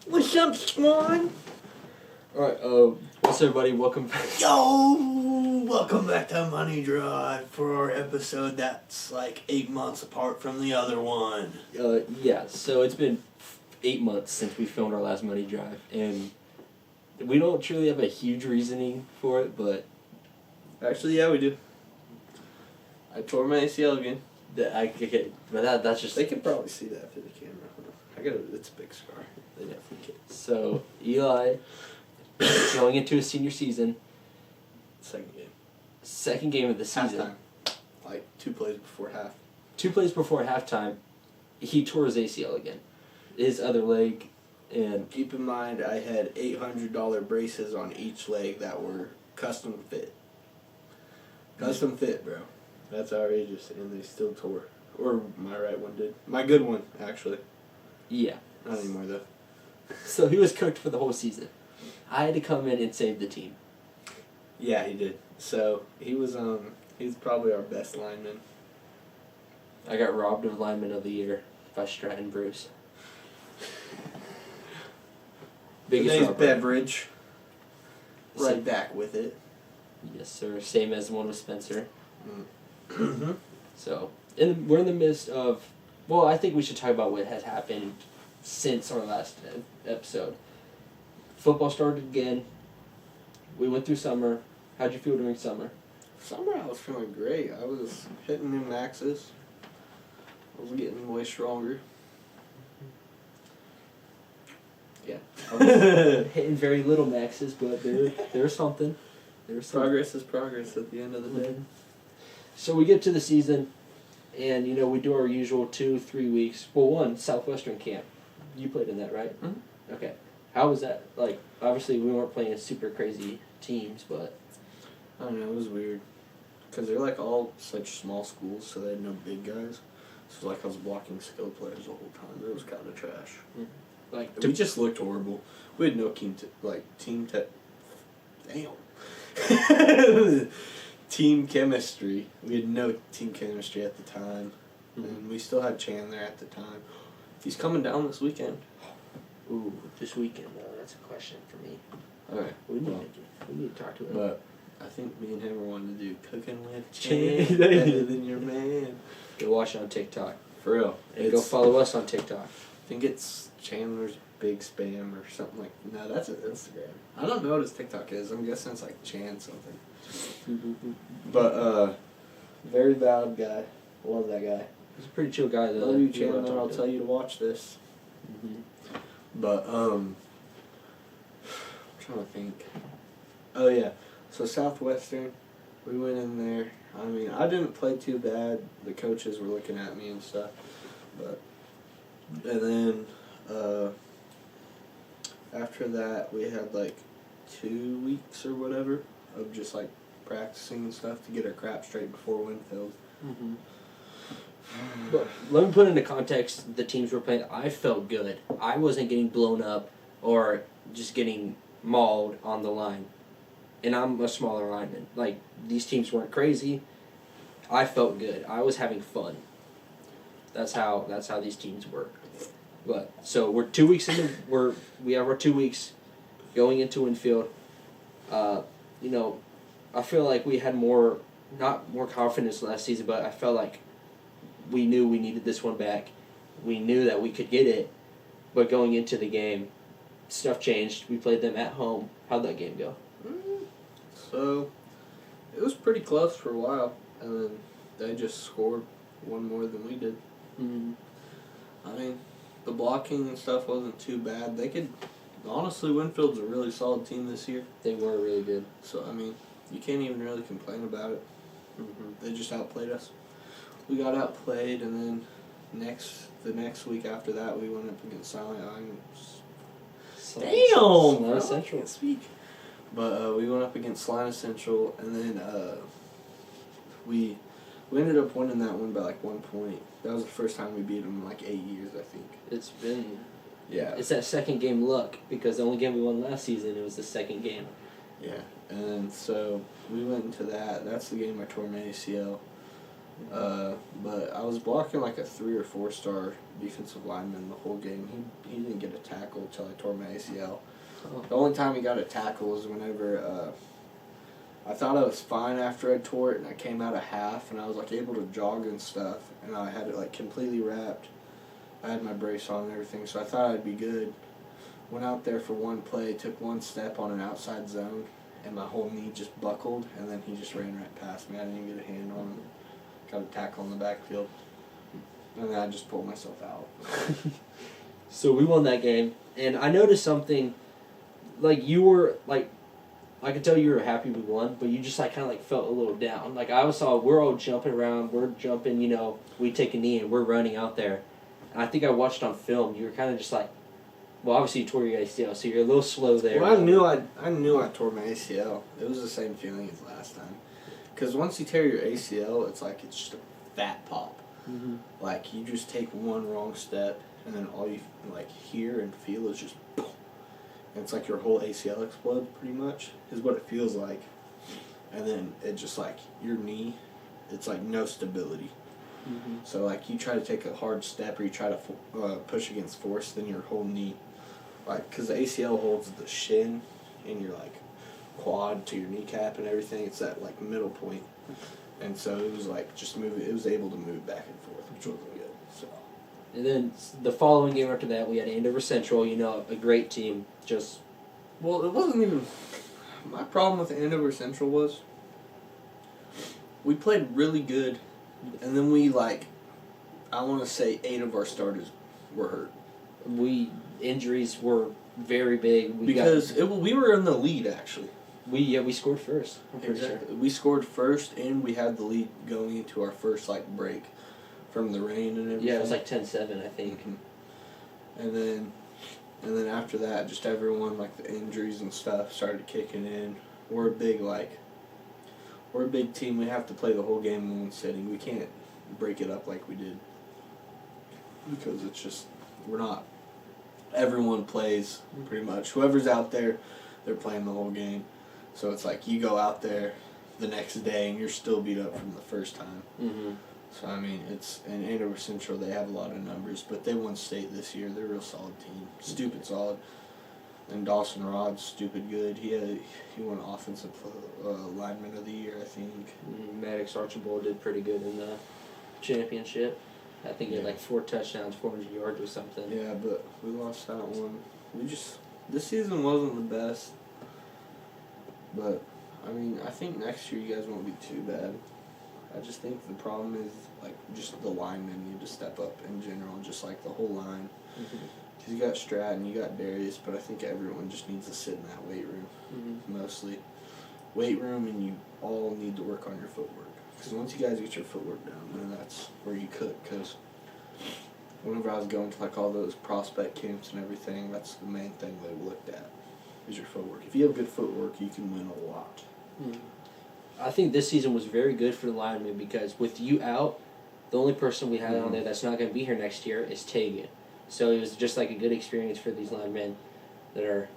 What's up, Swan? Alright, what's up, everybody? Welcome back. Yo! Welcome back to Money Drive for our episode that's like 8 months apart from the other one. Yeah, so it's been 8 months since we filmed our last Money Drive, and we don't truly have a huge reasoning for it, but Actually, yeah, we do. I tore my ACL again. that's just... They can probably see that through the camera. It's a big scar. They definitely can. So, Eli, going into his senior season, second game of the season. Halftime. Like 2 plays before half. 2 plays before halftime, he tore his ACL again. His other leg, and... Keep in mind, I had $800 braces on each leg that were custom fit. Custom fit, bro. That's outrageous, and they still tore. Or my right one did. My good one, actually. Yeah. Not anymore, though. So he was cooked for the whole season. I had to come in and save the team. Yeah, he did. So he's probably our best lineman. I got robbed of Lineman of the Year by Stratton Bruce. Today's robber. beverage. Right Same- back with it. Yes, sir. Same as the one with Spencer. Mm-hmm. So, we're in the midst of... Well, I think we should talk about what has happened since our last episode. Football started again. We went through summer. How'd you feel during summer? Summer, I was feeling great. I was hitting new maxes. I was getting way stronger. Yeah. I was hitting very little maxes, but there's something. There's something. Progress is progress at the end of the day. So we get to the season, and we do our usual 2-3 weeks. Well, one Southwestern camp. You played in that, right? Mm-hmm. Okay. How was that? Like, obviously we weren't playing super crazy teams, but I don't know, it was weird. Because they're like all such small schools, so they had no big guys. So like I was blocking skill players the whole time. It was kind of trash. like We just looked horrible. We had no team team chemistry. We had no team chemistry at the time. And we still had Chandler at the time. He's coming down this weekend. Ooh, this weekend though, that's a question for me. Okay. We need to talk to him. But I think me and him are wanting to do cooking with Chan. Chan better than your man. Go watch it on TikTok. For real. And go follow us on TikTok. I think it's Chandler's Big Spam or something like. No, that's his Instagram. I don't know what his TikTok is. I'm guessing it's like Chan something. But very valid guy. Love that guy. He's a pretty chill guy though. Love you, Chandler. I'll tell you to watch this. Mm-hmm. But I'm trying to think. Oh yeah, so Southwestern, we went in there. I mean, I didn't play too bad. The coaches were looking at me and stuff, and then after that we had like 2 weeks or whatever of just like practicing and stuff to get our crap straight before Winfield. Mm-hmm. But let me put into context the teams we're playing. I felt good. I wasn't getting blown up or just getting mauled on the line. And I'm a smaller lineman. Like, these teams weren't crazy. I felt good. I was having fun. That's how these teams work. But so we're 2 weeks into we have our 2 weeks going into Winfield. I feel like we had not more confidence last season, but I felt like we knew we needed this one back. We knew that we could get it, but going into the game, stuff changed. We played them at home. How'd that game go? So, it was pretty close for a while, and then they just scored one more than we did. Mm-hmm. I mean, the blocking and stuff wasn't too bad. Honestly, Winfield's a really solid team this year. They were really good. So, I mean, you can't even really complain about it. Mm-hmm. They just outplayed us. We got outplayed, and then the next week after that, we went up against Silent Islands. Salina Central. Can't speak. But we went up against Salina Central, and then we ended up winning that one by like 1 point. That was the first time we beat them in like 8 years, I think. It's been... Yeah. It's that second game luck, because the only game we won last season, it was the second game. Yeah. And so we went into that. That's the game I tore my ACL. But I was blocking like a 3 or 4 star defensive lineman the whole game. He didn't get a tackle until I tore my ACL. Oh. The only time he got a tackle was whenever I thought I was fine after I tore it, and I came out of half, and I was like able to jog and stuff, and I had it like completely wrapped. I had my brace on and everything, so I thought I'd be good. Went out there for one play, took one step on an outside zone, and my whole knee just buckled, and then he just ran right past me. I didn't even get a hand on him. Got a tackle in the backfield, and then I just pulled myself out. So we won that game, and I noticed something. Like you were like, I could tell you were happy we won, but you just like kind of like felt a little down. Like I saw we're all jumping around, we're jumping. We take a knee and we're running out there. And I think I watched on film. You were kind of just like, well, obviously you tore your ACL, so you're a little slow there. Well, I knew I tore my ACL. It was the same feeling as last time, because once you tear your ACL, it's just a fat pop. Mm-hmm. Like you just take one wrong step, and then all you like hear and feel is just boom. And it's like your whole ACL explodes, pretty much, is what it feels like. And then it just like your knee, it's like no stability. Mm-hmm. So like you try to take a hard step or you try to push against force, then your whole knee, like, because the ACL holds the shin and your like quad to your kneecap and everything. It's that like middle point, and so it was like just moving. It was able to move back and forth, which wasn't good. So. And then the following game after that, we had Andover Central. A great team. Well, it wasn't even. My problem with Andover Central was we played really good, and then I want to say 8 of our starters were hurt. Injuries were very big. We were in the lead, actually. We scored first. I'm pretty sure. We scored first, and we had the lead going into our first break from the rain and everything. Yeah, it was like 10-7, I think. Mm-hmm. And then after that, just everyone, the injuries and stuff started kicking in. We're a big team. We have to play the whole game in one sitting. We can't break it up like we did, because it's just, we're not. Everyone plays, pretty much. Whoever's out there, they're playing the whole game. So it's like you go out there the next day and you're still beat up from the first time. Mm-hmm. So, I mean, in Andover Central, they have a lot of numbers, but they won state this year. They're a real solid team. Stupid solid. And Dawson Rod's stupid good. He won Offensive Lineman of the Year, I think. Maddox Archibald did pretty good in the championship. I think he had 4 touchdowns, 400 yards or something. Yeah, but we lost that one. This season wasn't the best. But, I mean, I think next year you guys won't be too bad. I just think the problem is, just the linemen need to step up in general, just the whole line. Because you got Stratton, you got Darius, but I think everyone just needs to sit in that weight room, mostly. Weight room, and you all need to work on your footwork. Because once you guys get your footwork down, then that's where you cook. Because whenever I was going to all those prospect camps and everything, that's the main thing they looked at, is your footwork. If you have good footwork, you can win a lot. I think this season was very good for the linemen, because with you out, the only person we had on there that's not going to be here next year is Tegan. So it was just a good experience for these linemen that are,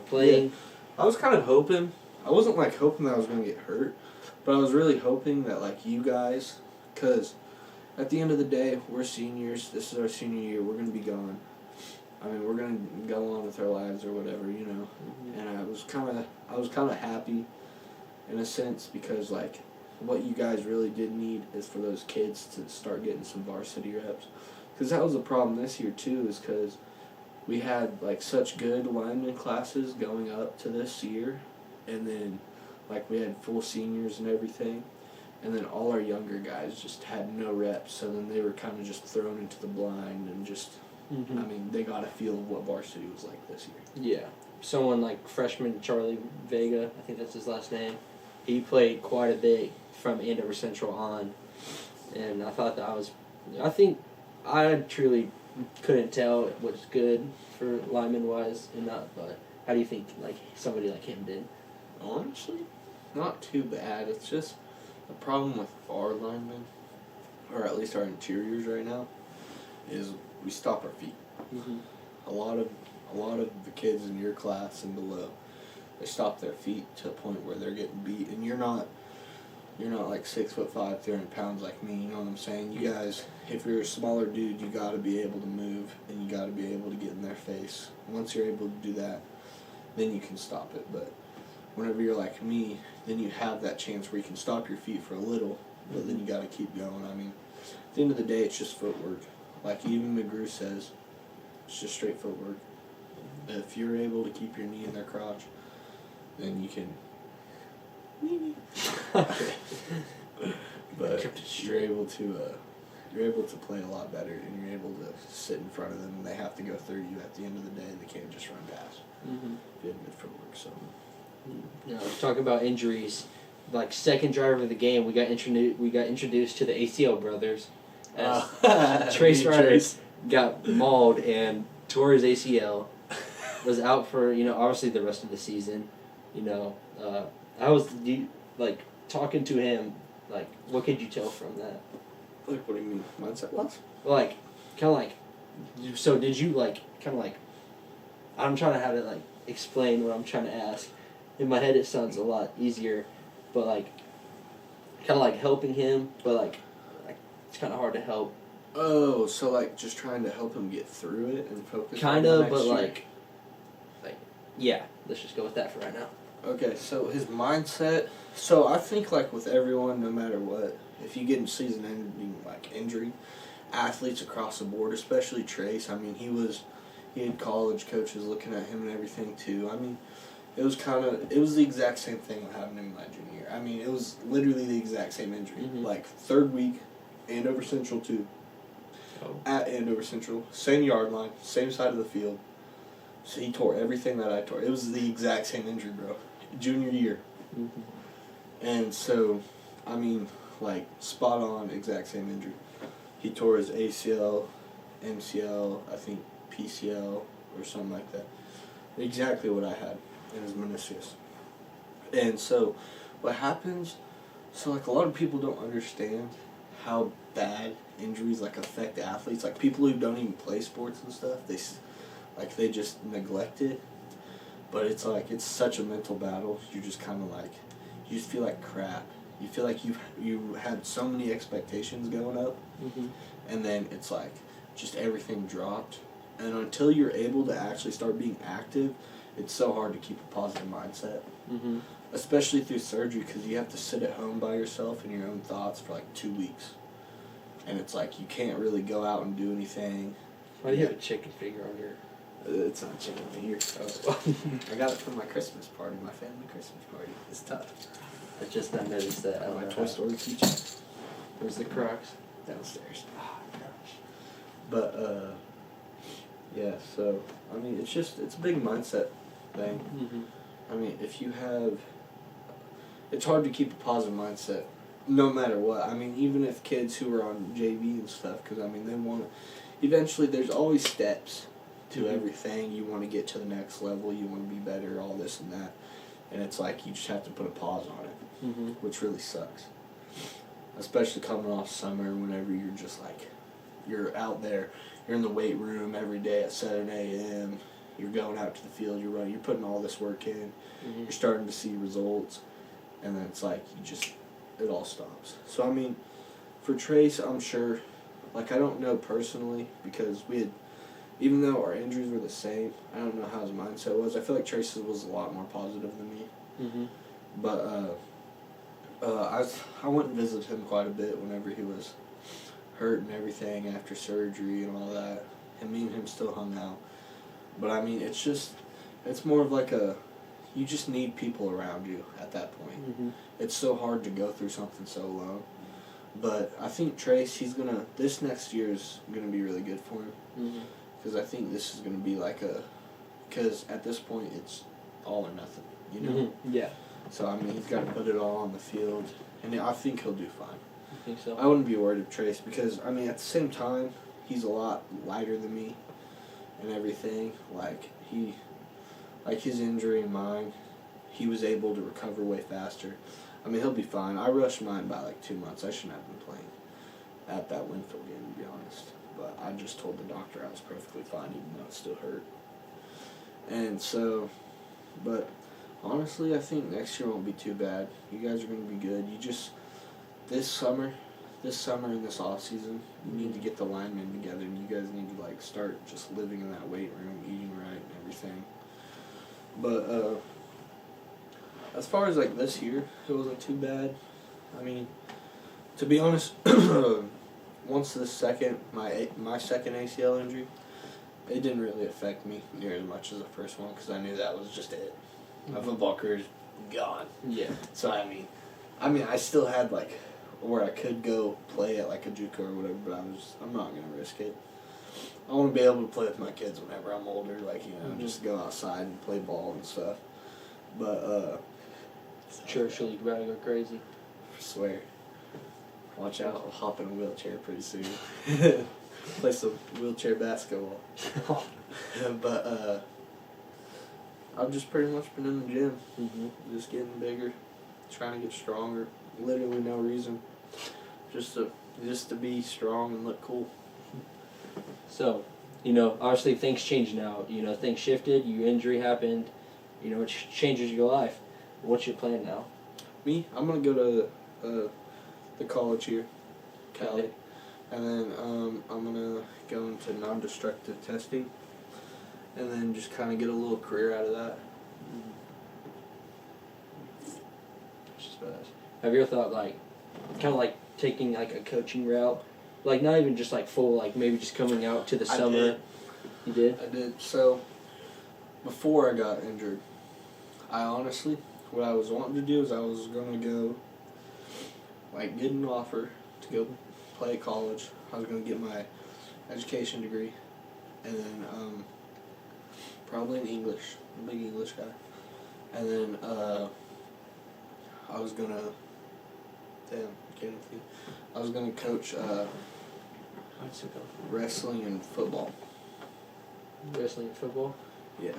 playing. Yeah. I was kind of hoping. I wasn't hoping that I was going to get hurt, but I was really hoping that you guys, because at the end of the day, we're seniors. This is our senior year. We're going to be gone. I mean, we're going to go on with our lives or whatever, And I was kind of happy, in a sense, because what you guys really did need is for those kids to start getting some varsity reps. Because that was the problem this year too, is because we had such good lineman classes going up to this year, and then we had full seniors and everything, and then all our younger guys just had no reps, so then they were kind of just thrown into the blind and just, I mean, they got a feel of what varsity was like this year. Yeah. Someone like freshman Charlie Vega, I think that's his last name, he played quite a bit from Andover Central on, and I think I truly couldn't tell what's good for lineman-wise and not, but how do you think somebody like him did? Honestly, not too bad. It's just the problem with our linemen, or at least our interiors right now, is we stop our feet. A lot of the kids in your class and below, they stop their feet to a point where they're getting beat, and you're not you're not like 6'5", 300 pounds like me. You know what I'm saying? You guys, if you're a smaller dude, you got to be able to move and you got to be able to get in their face. Once you're able to do that, then you can stop it. But whenever you're like me, then you have that chance where you can stop your feet for a little, but then you got to keep going. I mean, at the end of the day, it's just footwork. Like even McGrew says, it's just straight footwork. If you're able to keep your knee in their crotch, then you can. But you're able to play a lot better, and you're able to sit in front of them, and they have to go through you at the end of the day. They can't just run past. Mm-hmm. Good footwork. So. Talking about injuries, like second drive of the game, we got introduced to the ACL brothers. As Trace Ryder got mauled and tore his ACL, was out for obviously the rest of the season. I was talking to him, like, what could you tell from that? Like, what do you mean mindset loss? Like, kind of like, so did you I'm trying to have to explain what I'm trying to ask. In my head it sounds a lot easier, but kind of helping him, but it's kind of hard to help. Oh, so just trying to help him get through it and focus. Kind of, but yeah. Let's just go with that for right now. Okay, so his mindset. So I think with everyone, no matter what, if you get in season-ending injury, athletes across the board, especially Trace. I mean, he had college coaches looking at him and everything too. I mean, it was the exact same thing that happened in my junior year. I mean, it was literally the exact same injury. Mm-hmm. Third week, Andover Central too. Oh. At Andover Central, same yard line, same side of the field. So he tore everything that I tore. It was the exact same injury, bro. Junior year. Mm-hmm. And so, I mean, spot on, exact same injury. He tore his ACL, MCL, I think PCL, or something like that. Exactly what I had in his meniscus. And so, what happens, a lot of people don't understand how bad injuries, affect athletes. People who don't even play sports and stuff, they just neglect it. But it's such a mental battle. You're just kind of you just feel like crap. You feel like you had so many expectations going up, and then it's just everything dropped. And until you're able to actually start being active, it's so hard to keep a positive mindset. Mm-hmm. Especially through surgery, because you have to sit at home by yourself in your own thoughts for 2 weeks. And it's you can't really go out and do anything. Why do you have a chicken finger on your... It's not chicken finger. Oh. I got it from my Christmas party, my family Christmas party. It's tough. I just noticed that. My Toy Story teacher. Where's the Crocs? Downstairs. Oh, gosh. But, yeah, so, I mean, it's a big mindset thing. Mm-hmm. I mean, if you have... It's hard to keep a positive mindset no matter what. I mean, even if kids who are on JV and stuff, because, I mean, they want to... Eventually, there's always steps to everything. You want to get to the next level. You want to be better, all this and that. And it's you just have to put a pause on it, which really sucks. Especially coming off summer, whenever you're just you're out there, you're in the weight room every day at 7 a.m., you're going out to the field, you're running, you're putting all this work in, you're starting to see results, and then it's it all stops. So, I mean, for Trace, I'm sure, I don't know personally, because even though our injuries were the same, I don't know how his mindset was. I feel like Trace's was a lot more positive than me. Mm-hmm. But I went and visited him quite a bit whenever he was hurt and everything after surgery and all that. And me and him still hung out. But I mean, it's more of you just need people around you at that point. Mm-hmm. It's so hard to go through something so alone. But I think Trace, this next year is going to be really good for him. Mm-hmm. Because I think this is going to be because at this point it's all or nothing, you know? Mm-hmm. Yeah. So, I mean, he's got to put it all on the field, and I think he'll do fine. You think so? I wouldn't be worried if Trace, because, I mean, at the same time, he's a lot lighter than me and everything. His injury and mine, he was able to recover way faster. I mean, he'll be fine. I rushed mine by 2 months. I shouldn't have been playing at that Winfield game, to be honest. But I just told the doctor I was perfectly fine, even though it still hurt. And so, but honestly, I think next year won't be too bad. You guys are going to be good. this summer and this off season, you need to get the linemen together, and you guys need to like start just living in that weight room, eating right and everything. But as far as like this year, it wasn't too bad. I mean, to be honest, once my second ACL injury, it didn't really affect me near as much as the first one because I knew that was just it. My football career's gone. Yeah. So I mean, I still had like where I could go play at like a JUCO or whatever, but I'm not gonna risk it. I want to be able to play with my kids whenever I'm older, like just go outside and play ball and stuff. But Church League about to go crazy. I swear, watch out! I'll hop in a wheelchair pretty soon. Play some wheelchair basketball. But I've just pretty much been in the gym, just getting bigger, trying to get stronger. Literally no reason, just to be strong and look cool. So, obviously things change now. Things shifted. Your injury happened. It changes your life. What's your plan now? Me, I'm gonna go to the college here, Cali, Okay. and then I'm gonna go into non-destructive testing, and then just kind of get a little career out of that. Have you ever thought kind of like taking like a coaching route, like not even just like full, like maybe just coming out to the summer? did. You did? I did. So, before I got injured, I honestly, what I was wanting to do is I was going to go, like, get an offer to go play at college. I was going to get my education degree, and then probably in English. I'm a big English guy. And then I was going to, I was going to coach wrestling and football. Wrestling and football? Yeah.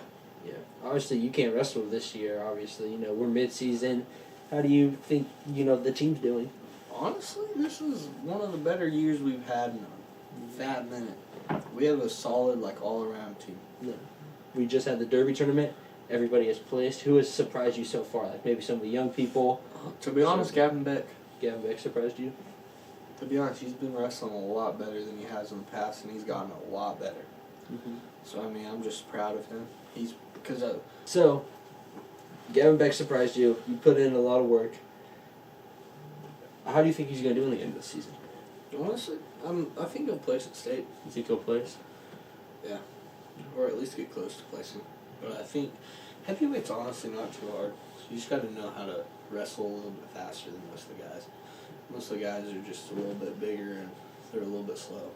Yeah. Obviously, you can't wrestle this year, obviously. We're mid-season. How do you think, the team's doing? Honestly, this is one of the better years we've had in a fat minute. We have a solid, like, all-around team. Yeah. We just had the Derby tournament. Everybody has placed. Who has surprised you so far? Like maybe some of the young people? To be honest, Gavin Beck. Gavin Beck surprised you? To be honest, he's been wrestling a lot better than he has in the past, and he's gotten a lot better. Mm-hmm. So, I mean, I'm just proud of him. So, Gavin Beck surprised you. You put in a lot of work. How do you think he's going to do in the end of the season? Honestly, I think he'll place at state. You think he'll place? Yeah. Or at least get close to placing. But I think heavyweight's honestly not too hard. You just got to know how to wrestle a little bit faster than most of the guys. Most of the guys are just a little bit bigger and they're a little bit slow.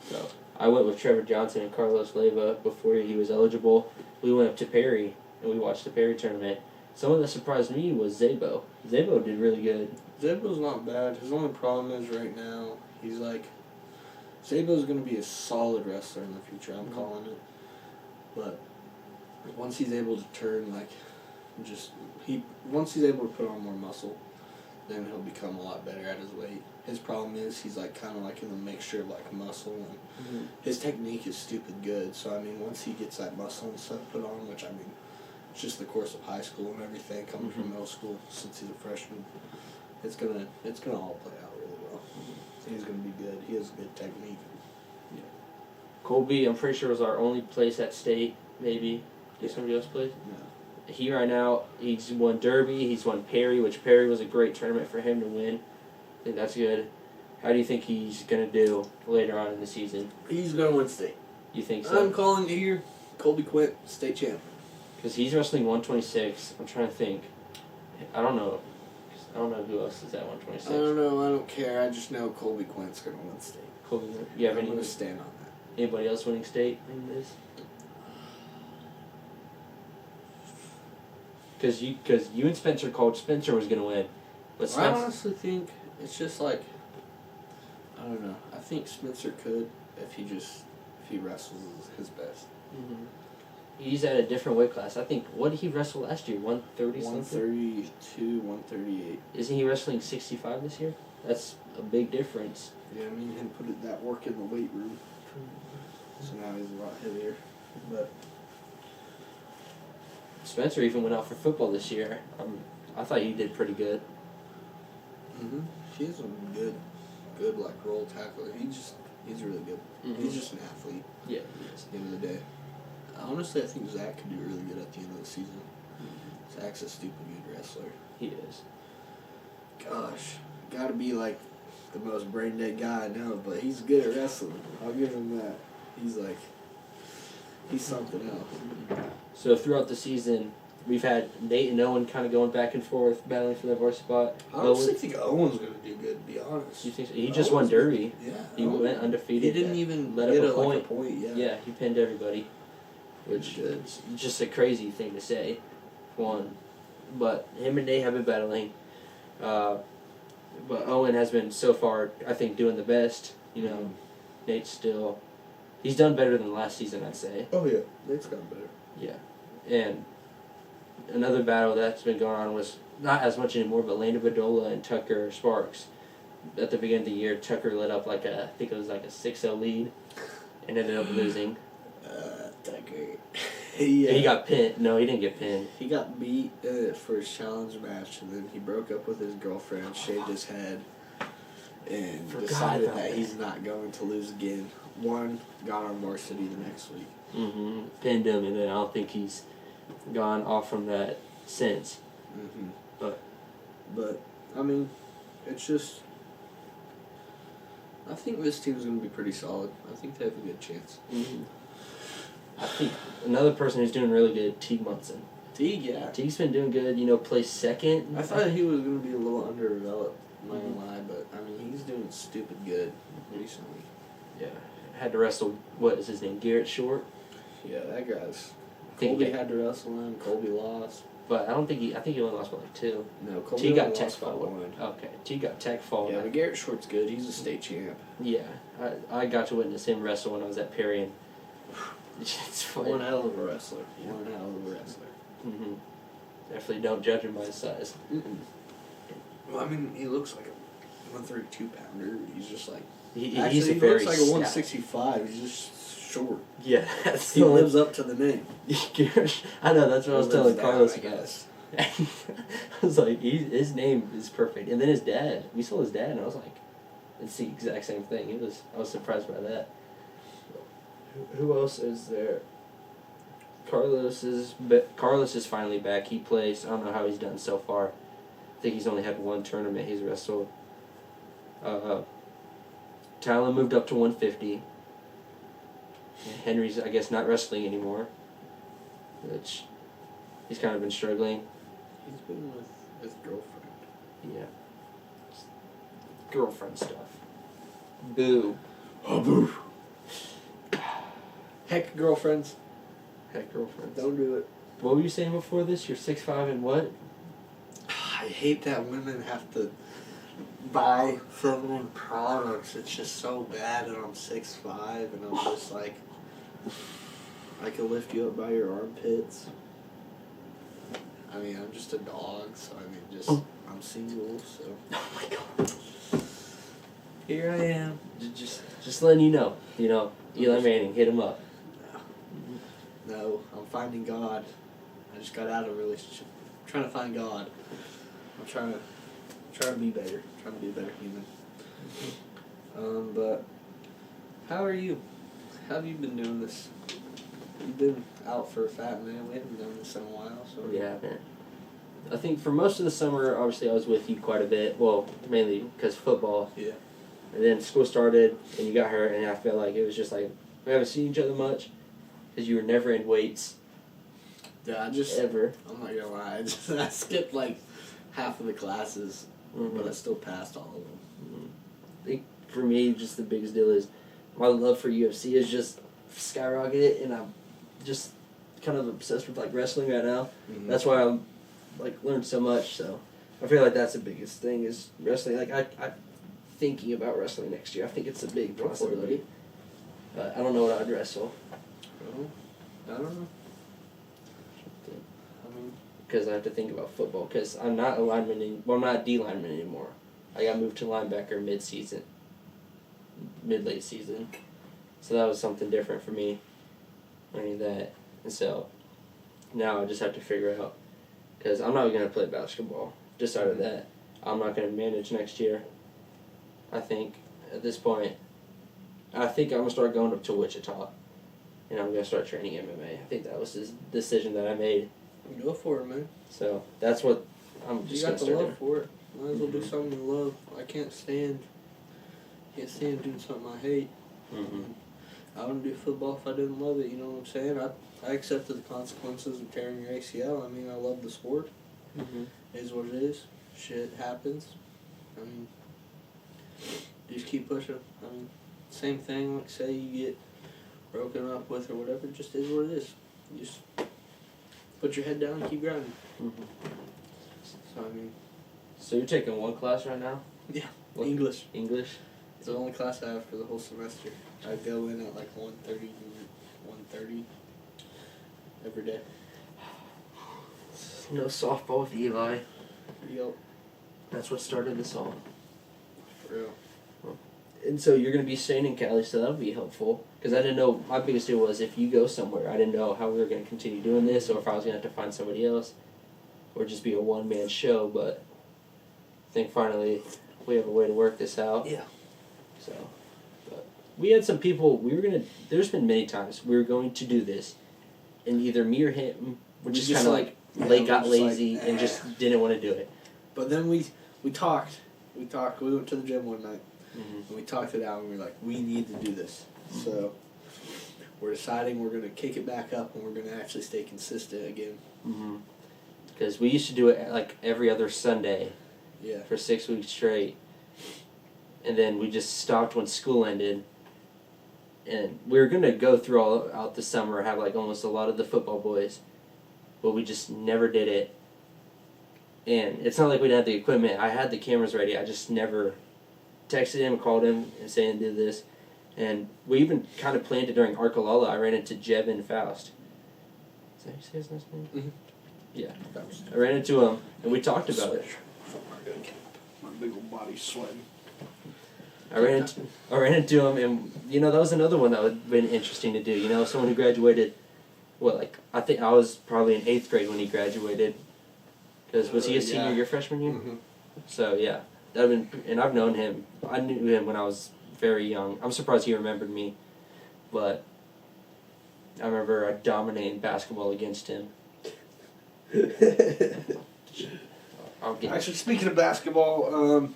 So I went with Trevor Johnson and Carlos Leyva before he was eligible. We went up to Perry and we watched the Perry tournament. Someone that surprised me was Zabo. Zabo did really good. Zabo's not bad. His only problem is right now, he's like, Zabo's going to be a solid wrestler in the future, I'm calling it. But once he's able to turn, once he's able to put on more muscle, then he'll become a lot better at his weight. His problem is he's like kind of like in the mixture of like muscle and his technique is stupid good. So I mean, once he gets that muscle and stuff put on, which I mean, it's just the course of high school and everything coming from middle school since he's a freshman, it's gonna all play out really well. He's gonna be good. He has good technique. Yeah. Colby, I'm pretty sure was our only place at state. Maybe did somebody else play? No. He right now he's won Derby. He's won Perry, which Perry was a great tournament for him to win. I think that's good. How do you think he's gonna do later on in the season? He's gonna win state. You think so? I'm calling it here. Colby Quint, state champ. Because he's wrestling 126. I'm trying to think. I don't know who else is at 126. I don't know. I don't care. I just know Colby Quint's gonna win state. Colby, you have I'm gonna stand on that. Anybody else winning state in this? Because you and Spencer called Spencer was gonna win, but I honestly think it's just like, I don't know. I think Spencer could if he wrestles his best. Mm-hmm. He's at a different weight class. I think, what did he wrestle last year? 130 something? 132, 138. Isn't he wrestling 65 this year? That's a big difference. Yeah, I mean, he put that work in the weight room. So now he's a lot heavier. But Spencer even went out for football this year. I thought he did pretty good. He's a good like role tackler. He's really good. He's just an athlete. Yeah, At the end of the day. Honestly, I think Zach could do really good at the end of the season. Zach's a stupid good wrestler. he is. Gosh, gotta be like the most brain dead guy I know, but he's good at wrestling. I'll give him that. He's something else. So throughout the season, we've had Nate and Owen kind of going back and forth, battling for the varsity spot. I honestly think Owen's gonna do good, to be honest. You think so? He just won Derby. Yeah. He went undefeated. He didn't even let get up a like point. a point, yeah. Yeah, he pinned everybody, which is just a crazy thing to say. One, but him and Nate have been battling. But Owen has been so far, I think, doing the best. You know, Nate's still, he's done better than last season, I'd say. Oh yeah, Nate's gotten better. Yeah, and another battle that's been going on was not as much anymore, but Landa Badola and Tucker Sparks. At the beginning of the year, Tucker let up I think it was like a 6-0 lead, and ended up losing. Tucker. He got pinned. No, he didn't get pinned. He got beat for his challenge match, and then he broke up with his girlfriend, shaved his head, and decided that he's not going to lose again. Got on varsity the next week. Pinned him, and then I don't think he's gone off from that since. But I mean, it's just. I think this team's going to be pretty solid. I think they have a good chance. I think another person who's doing really good, Teague Munson. Teague, yeah. Teague's been doing good, placed second. I thought he was going to be a little underdeveloped, I'm not going to lie, but I mean, he's doing stupid good recently. Yeah. Had to wrestle, what is his name, Garrett Short? Yeah, that guy's. Colby had to wrestle him, Colby lost. But I think he only lost by like 2. No, Colby Teague got tech lost by fall. 1. Okay, Teague got tech fall. Yeah, but Garrett Short's good. He's a state champ. Yeah, I got to witness him wrestle when I was at Perry. It's fun. One hell of a wrestler. Yeah. One hell of a wrestler. Definitely don't judge him by his size. Well, I mean, he looks like a 132 pounder. He's just like. He looks like a 165. He's just short. Yeah, he lives up to the name. I know, that's what I was telling Carlos about. Guess. I was like, his name is perfect. And then his dad, we saw his dad, and I was like, it's the exact same thing. I was surprised by that. Who else is there? Carlos is finally back. He plays. I don't know how he's done so far. I think he's only had one tournament he's wrestled. Talon moved up to 150. Henry's, I guess, not wrestling anymore, which he's kind of been struggling. He's been with his girlfriend. Yeah. Girlfriend stuff. Boo. Oh, boo. Heck, girlfriends. Heck, girlfriends. Don't do it. What were you saying before this? You're 6'5" and what? I hate that women have to buy feminine products. It's just so bad, and I'm 6'5", and I'm just like, I can lift you up by your armpits. I mean, I'm just a dog, so I mean, I'm single, so. Oh my god. Here I am. Just letting you know. Eli Manning, hit him up. No, I'm finding God. I just got out of a relationship. I'm trying to find God. I'm trying to be better. Trying to be a better human. But how are you? How have you been doing this? You've been out for a fat minute. We haven't done this in a while, so. Yeah, man. I think for most of the summer, obviously, I was with you quite a bit. Well, mainly because football. Yeah. And then school started, and you got hurt, and I felt like it was just like, we haven't seen each other much, because you were never in weights. Yeah, Ever. I'm not gonna lie. I skipped like half of the classes, but I still passed all of them. I think for me, just the biggest deal is my love for UFC is just skyrocketed, and I'm just kind of obsessed with like wrestling right now. That's why I'm like learned so much. So I feel like that's the biggest thing is wrestling. Like I thinking about wrestling next year. I think it's a big possibility. But I don't know what I'd wrestle. Well, I don't know. I mean, because I have to think about football. Because I'm not a lineman. I'm not a D lineman anymore. I got moved to linebacker mid-late season. So that was something different for me. Learning that, and so now I just have to figure out. Because I'm not going to play basketball. Decided that. I'm not going to manage next year. I think at this point, I think I'm going to start going up to Wichita, and I'm going to start training MMA. I think that was his decision that I made. Go for it, man. So that's what I'm just going to start You got the doing. love for it. Might as well do something you love. I can't stand doing something I hate. Mm-hmm. I wouldn't do football if I didn't love it, you know what I'm saying? I accepted the consequences of tearing your ACL. I mean, I love the sport. Mm-hmm. It is what it is. Shit happens. I mean, just keep pushing. I mean, same thing, like say you get broken up with or whatever, it just is what it is. You just put your head down and keep grinding. Mm-hmm. So, I mean, So you're taking one class right now? yeah, What? English. English? It's the only class I have for the whole semester. I go in at like 1:30 to 1:30 every day. No softball with Eli. Yep, That's what started this all. for real. And so you're going to be staying in Cali, so that'll be helpful. Because I didn't know, my biggest deal was if you go somewhere, I didn't know how we were going to continue doing this or if I was going to have to find somebody else or just be a one-man show. But I think finally we have a way to work this out. Yeah. So, but we had some people, there's been many times we were going to do this, and either me or him were just kind of like, got lazy and just didn't want to do it. But then we talked. We went to the gym one night. Mm-hmm. And we talked it out and we were like, we need to do this. So we're deciding we're going to kick it back up and we're going to actually stay consistent again. Because we used to do it like every other Sunday Yeah. for 6 weeks straight. And then we just stopped when school ended. And we were going to go through all out the summer, have like almost a lot of the football boys. But we just never did it. And it's not like we didn't have the equipment. I had the cameras ready. I just never texted him, called him, and saying do this. And we even kind of planned it during Arkalala. I ran into Jeb and Faust. Is that how you say his last name? Mhm. Yeah. I ran into him, and we talked about it. My big old body's sweating. I ran into him, and that was another one that would have been interesting to do. Someone who graduated. I think I was probably in 8th grade when he graduated. Because was he a senior your freshman year? Mm-hmm. So yeah, that'd been, and I've known him. I knew him when I was very young. I'm surprised he remembered me, but I remember dominating basketball against him. Actually, speaking of basketball,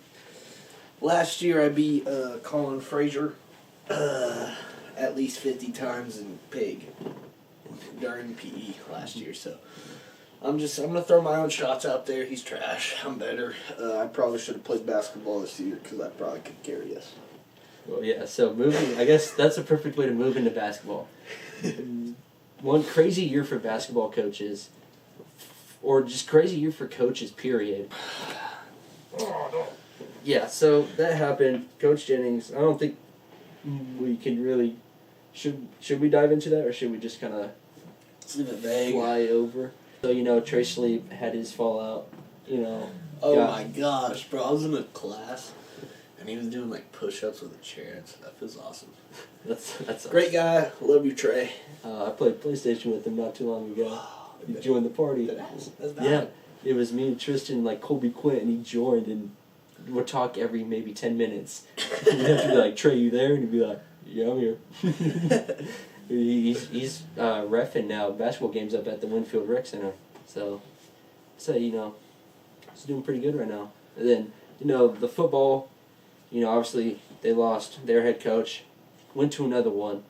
last year I beat Colin Frazier at least 50 times in PIG during PE last year. So I'm gonna throw my own shots out there. He's trash. I'm better. I probably should have played basketball this year because I probably could carry us. Well, yeah. So I guess that's a perfect way to move into basketball. One crazy year for basketball coaches, or just crazy year for coaches. Period. Yeah. So that happened. Coach Jennings. I don't think we can really. Should we dive into that, or should we just kind of Leave it vague. fly over? So Trey Sleep had his fallout. Oh got- my gosh, bro! I was in a class, and he was doing like push-ups with a chair. That feels awesome. That's Great guy. Love you, Trey. I played PlayStation with him not too long ago. He joined the party. That's Yeah, it was me and Tristan, like Colby Quint, and he joined, and we'd talk every maybe 10 minutes. We'd have to be like, Trey, you there? And he'd be like, yeah, I'm here. He's reffing now basketball games up at the Winfield Rec Center. So he's doing pretty good right now. And then, the football, obviously they lost their head coach, went to another one,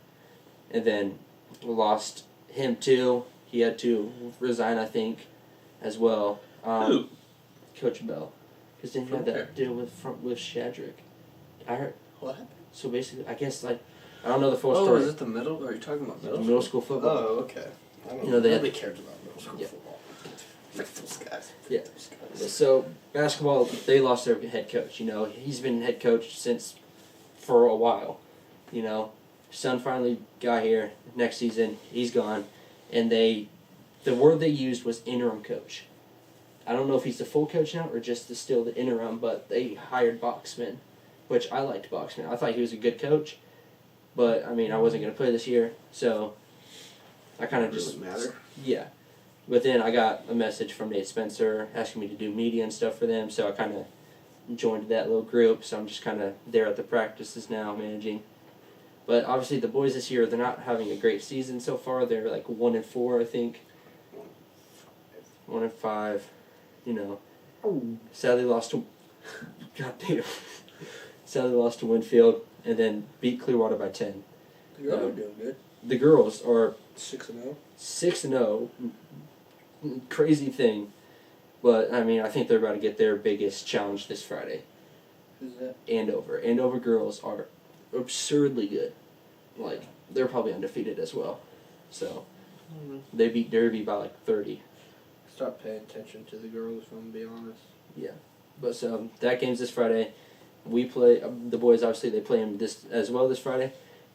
and then lost him too. He had to resign, I think, as well. Who? Coach Bell. Because then he had From that deal with Shadrick. I heard. What happened? So basically, I guess, I don't know the full Oh, story. is it the middle? Are you talking about middle? Middle school football. Oh, okay. I don't know, they nobody cares about middle school Yeah. football. Fuck those guys. Yeah. Those guys. So basketball, they lost their head coach. He's been head coach for a while. Son finally got here. Next season, he's gone, and the word they used was interim coach. I don't know if he's the full coach now or just still the interim, but they hired Boxman, which I liked Boxman. I thought he was a good coach, but I wasn't going to play this year, so I kind of just... Doesn't matter. Yeah. But then I got a message from Nate Spencer asking me to do media and stuff for them, so I kind of joined that little group, so I'm just kind of there at the practices now, managing. But obviously, the boys this year, they're not having a great season so far. They're like 1-4, I think. 1-5, you know. Sadly lost to. God damn. Sadly lost to Winfield, and then beat Clearwater by 10. The girls are doing good. The girls are 6-0. 6-0. Crazy thing. But, I mean, I think they're about to get their biggest challenge this Friday. Who's that? Andover. Andover girls are absurdly good. Like, they're probably undefeated as well. So, they beat Derby by like 30. Stop paying attention to the girls, if I'm going to be honest. Yeah. But, so, that game's this Friday. We play, the boys, obviously, they play them this as well this Friday.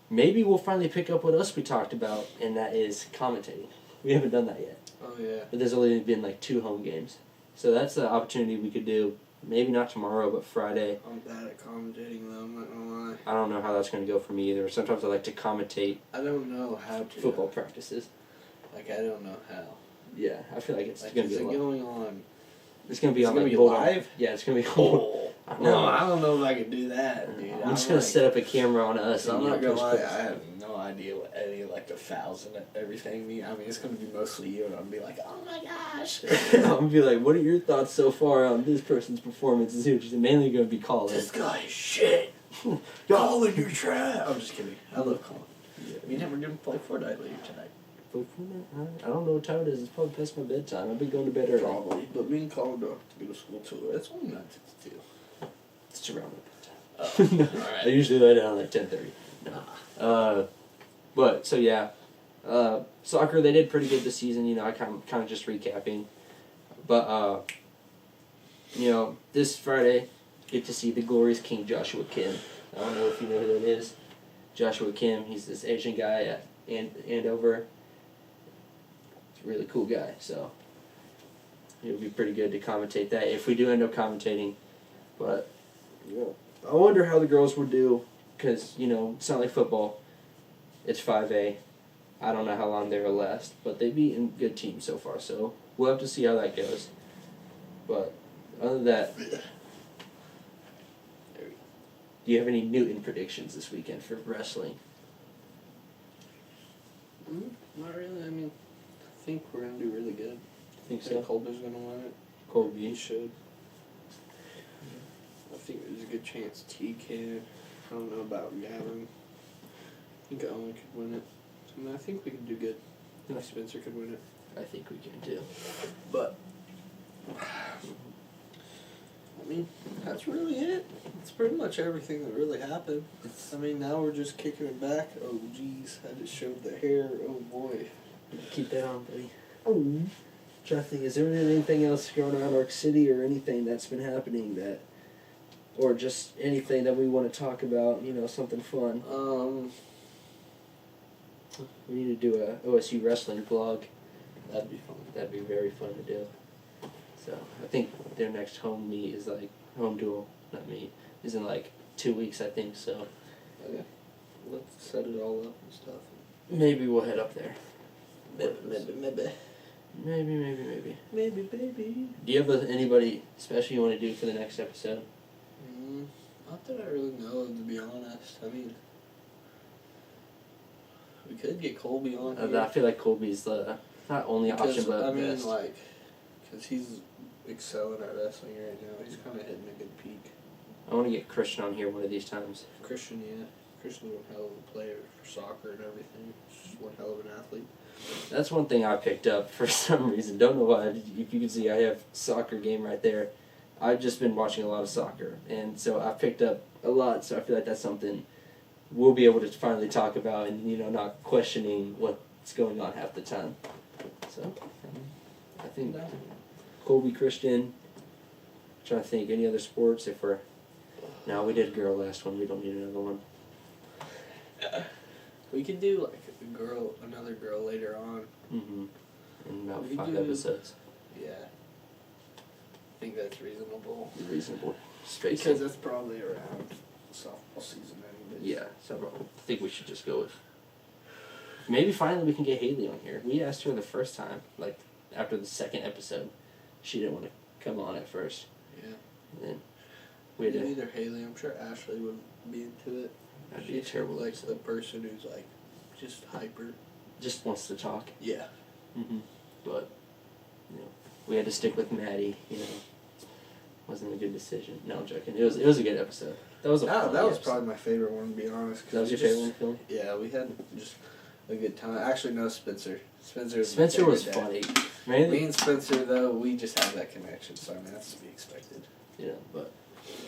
Maybe we'll finally pick up what else we talked about, and that is commentating. We haven't done that yet. Oh, yeah. But there's only been like 2 home games. So that's the opportunity we could do. Maybe not tomorrow, but Friday. I'm bad at commentating, though, I'm not going to lie. I don't know how that's going to go for me either. Sometimes I like to commentate I don't know how to. football practices. Like, I don't know how. Yeah, I feel like it's Like, going to is be it a lot. going on? It's going to be Is it on gonna like be Bulldog. live? Yeah, it's going to be Oh. I No, know. I don't know if I can do that, dude. I'm just going to set up a camera on us. So I'm and, not gonna post lie, clips. I have no idea what any like the fouls and everything mean. I mean, it's gonna be mostly you, and I'm gonna be like, oh my gosh, I'm going to be like, what are your thoughts so far on this person's performance? Is which is mainly going to be calling. this guy is shit. Colin, you're trash. I'm just kidding. I love Colin. Yeah. We never gonna play Fortnite later tonight. I don't know what time it is. It's probably past my bedtime. I've been going to bed early. Probably, but me and Colin don't have to go to school till it's only 9:52. It's around my bedtime. Alright. I usually lay down like 10:30. No. But so yeah, soccer they did pretty good this season. You know, I kind of just recapping, but you know, this Friday get to see the glorious King Joshua Kim. I don't know if you know who that is. Joshua Kim. He's this Asian guy at Andover. He's a really cool guy. So it'll be pretty good to commentate that if we do end up commentating. But you know, I wonder how the girls would do, because, you know, it's not like football. It's 5A. I don't know how long they'll last, but they've beaten good teams so far, so we'll have to see how that goes. But other than that, do you have any Newton predictions this weekend for wrestling? Not really. I mean, I think we're gonna do really good. Think I think so? Colby's gonna win it. Colby. He should. I think there's a good chance T can. I don't know about Gavin. I think Owen could win it. I mean, I think we could do good. I think Spencer could win it. I think we can too. But, I mean, that's really it. It's pretty much everything that really happened. I mean, now we're just kicking it back. Oh, geez. I just showed the hair. Oh, boy. Keep that on, buddy. Oh. Trying to think, is there anything else going on in Arc City or anything that's been happening that, or just anything that we want to talk about, you know, something fun? We need to do a OSU wrestling blog. That'd be fun. That'd be very fun to do. So I think their next home meet is like home duel, not meet, is in like 2 weeks, I think. So Okay. Let's set it all up and stuff. maybe we'll head up there. Maybe. Maybe. Baby. Do you have anybody special you want to do for the next episode? Not that I really know, to be honest. I mean, we could get Colby on here. I feel like Colby's the not only option, but I mean, best. like, because he's excelling at wrestling right now. He's kind of hitting a good peak. I want to get Christian on here one of these times. Christian, yeah. Christian's one hell of a player for soccer and everything. He's just one hell of an athlete. That's one thing I picked up for some reason. Don't know why. If you can see, I have soccer game right there. I've just been watching a lot of soccer, and so I picked up a lot. So I feel like that's something we'll be able to finally talk about, and you know, not questioning what's going on half the time. So I think Colby, Christian. Trying to think any other sports if we're. No, we did a girl last one. We don't need another one. We could do like another girl later on. Mm-hmm. In about We 5 do- episodes. Yeah. I think that's reasonable. Reasonable spacing. Because that's probably around softball season anyways. Yeah, so I think we should just go with. Maybe finally we can get Haley on here. We asked her the first time, like after the second episode. She didn't want to come on at first. Yeah. And then We had to, Either Haley, I'm sure Ashley would be into it. that'd be a She's terrible like episode. the person who's like just hyper. Just wants to talk. Yeah. But, you know, we had to stick with Maddie, you know. Wasn't a good decision. No, I'm joking. It was a good episode. That was a That fun was episode. probably my favorite one, to be honest. 'cause That was we your just- favorite one, Phil? Yeah, we had just a good time. Actually, no, Spencer. Spencer was funny. Me Mainly, and Spencer, though, we just have that connection, so I mean, that's to be expected. you know, but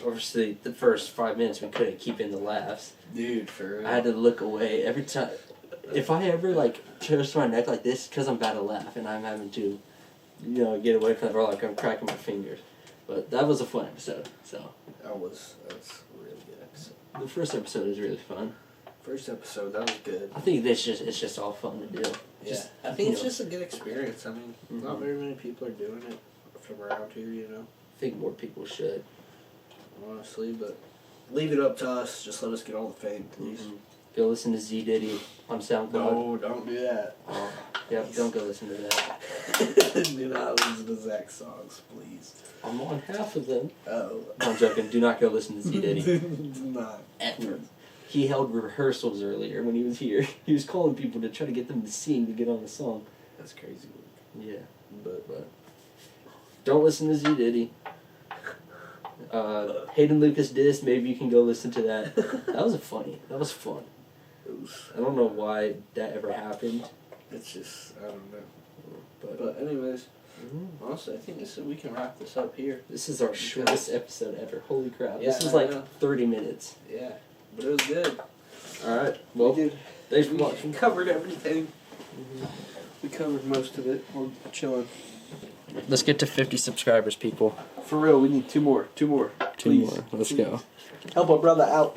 obviously the first 5 minutes we couldn't keep in the laughs. Dude, for real. I had to look away every time. If I ever like twist my neck like this, because I'm about to laugh and I'm having to, you know, get away from it, or like I'm cracking my fingers. But that was a fun episode. So That's a really good episode. the first episode is really fun. First episode, that was good. I think it's just all fun to do. Yeah, Just, I think it's you know, just a good experience. I mean, not Mhm. very many people are doing it from around here, you know, I think more people should. honestly, but leave it up to us. Just let us get all the fame, please. Go listen to Z Diddy on SoundCloud. No, don't do that. Oh, yep, don't go listen to that. Do not listen to Zach's songs, please. I'm on half of them. Oh. No, I'm joking. Do not go listen to Z Diddy. Do not. Ever. He held rehearsals earlier when he was here. He was calling people to try to get them to sing to get on the song. That's crazy. Yeah. But Don't listen to Z Diddy. Hayden Lucas dissed. Maybe you can go listen to that. That was funny. That was fun. it was, I don't know why that ever happened. it's just, I don't know. But But anyways, honestly, I think we can wrap this up here. this is our shortest episode ever. Holy crap. This Yeah, was I like know. 30 minutes. Yeah, but it was good. Alright. Well, we did. thanks for We watching. covered everything. We covered most of it. We're chilling. Let's get to 50 subscribers, people. For real, we need two more. Two more. Two more. Let's go. Help a brother out.